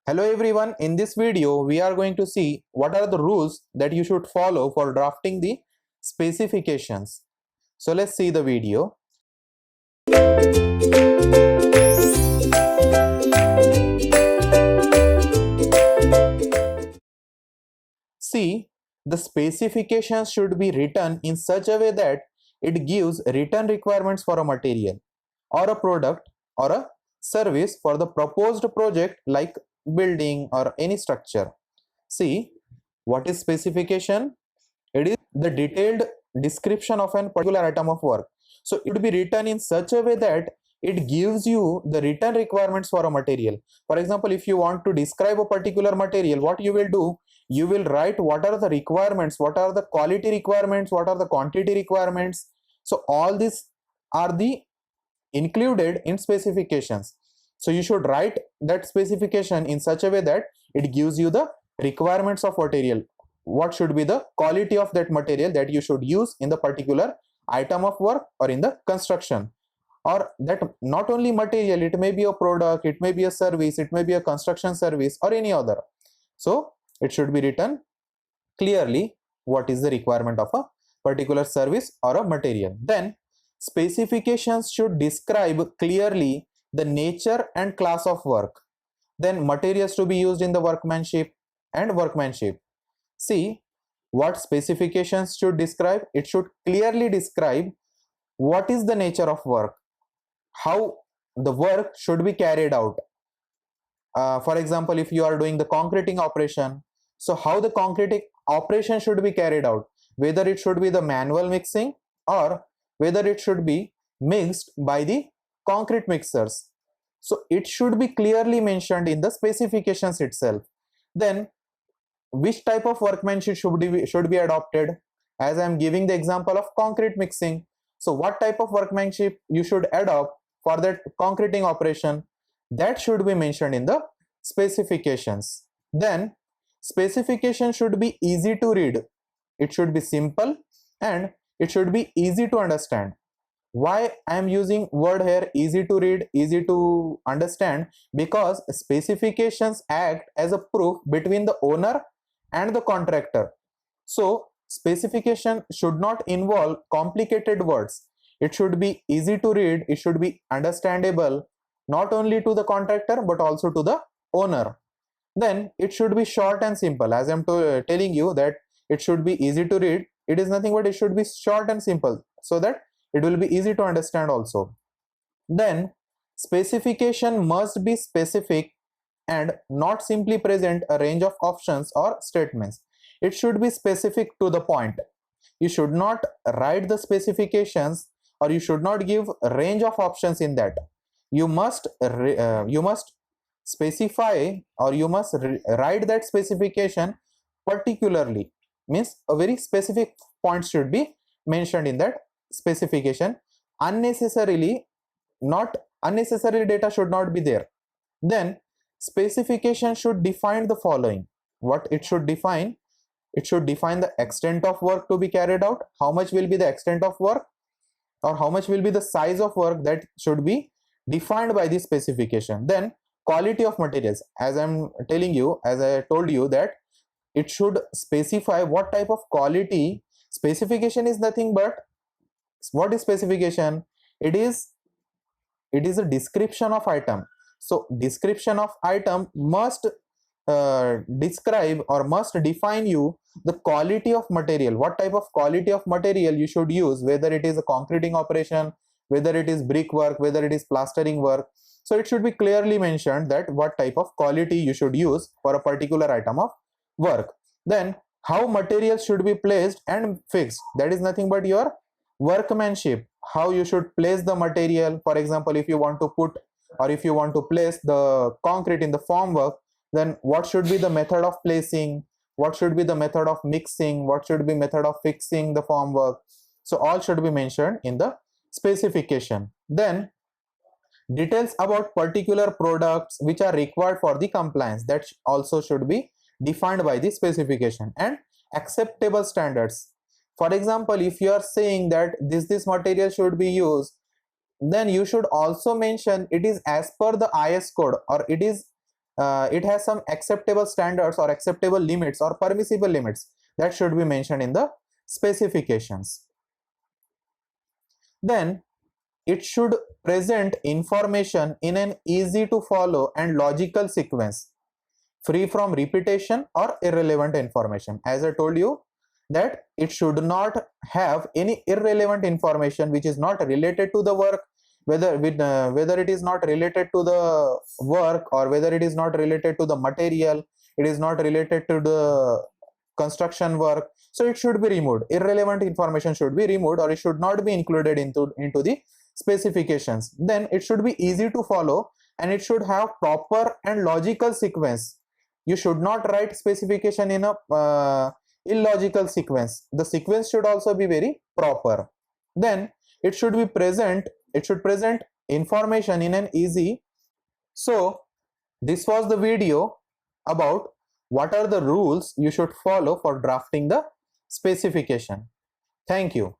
Hello everyone, in this video we are going to see what are the rules that you should follow for drafting the specifications. So let's see the video. See, the specifications should be written in such a way that it gives written requirements for a material or a product or a service for the proposed project like building or any structure. See, what is specification? It is the detailed description of a particular item of work. So it would be written in such a way that it gives you the written requirements for a material. For example, if you want to describe a particular material, what you will do, you will write what are the requirements, what are the quality requirements, what are the quantity requirements. So all these are the included in specifications. So you should write that specification in such a way that it gives you the requirements of material, what should be the quality of that material that you should use in the particular item of work or in the construction, or that not only material, it may be a product, it may be a service, it may be a construction service or any other. So it should be written clearly what is the requirement of a particular service or a material. Then specifications should describe clearly the nature and class of work, then materials to be used in the workmanship and workmanship. See, what specifications should describe? It should clearly describe what is the nature of work, how the work should be carried out. For example, if you are doing the concreting operation, so how the concreting operation should be carried out, whether it should be the manual mixing or whether it should be mixed by the concrete mixers. So it should be clearly mentioned in the specifications itself. Then which type of workmanship should be adopted, as I am giving the example of concrete mixing. So what type of workmanship you should adopt for that concreting operation, that should be mentioned in the specifications. Then specification should be easy to read, it should be simple and it should be easy to understand. Why I am using word here easy to read, easy to understand? Because specifications act as a proof between the owner and the contractor. So specification should not involve complicated words, it should be easy to read, it should be understandable not only to the contractor but also to the owner. Then it should be short and simple, as I am telling you that it should be easy to read, it is nothing but it should be short and simple so that it will be easy to understand also. Then specification must be specific and not simply present a range of options or statements. It should be specific to the point. You should not write the specifications or you should not give a range of options in that. You must specify or you must write that specification particularly, means a very specific point should be mentioned in that specification. Unnecessary data should not be there. Then specification should define the following. What it should define? It should define the extent of work to be carried out, how much will be the extent of work or how much will be the size of work, that should be defined by the specification. Then quality of materials, as I'm telling you, as I told you, that it should specify what type of quality. Specification is nothing but, what is specification? It is a description of item. So description of item must describe or must define you the quality of material, what type of quality of material you should use, whether it is a concreting operation, whether it is brick work, whether it is plastering work. So it should be clearly mentioned that what type of quality you should use for a particular item of work. Then how materials should be placed and fixed, that is nothing but your workmanship, how you should place the material. For example, if you want to put or if you want to place the concrete in the formwork, then what should be the method of placing, what should be the method of mixing, what should be method of fixing the formwork. So all should be mentioned in the specification. Then details about particular products which are required for the compliance, that also should be defined by the specification. And acceptable standards. For example, if you are saying that this material should be used, then you should also mention it is as per the IS code or it is it has some acceptable standards or acceptable limits or permissible limits that should be mentioned in the specifications. Then it should present information in an easy to follow and logical sequence, free from repetition or irrelevant information. As I told you, that it should not have any irrelevant information which is not related to the work, whether it is not related to the work, or whether it is not related to the material, it is not related to the construction work. So it should be removed. Irrelevant information should be removed, or it should not be included into the specifications. Then it should be easy to follow, and it should have proper and logical sequence. You should not write specification in a illogical sequence. The sequence should also be very proper. Then it should present information in an easy. So this was the video about what are the rules you should follow for drafting the specification. Thank you.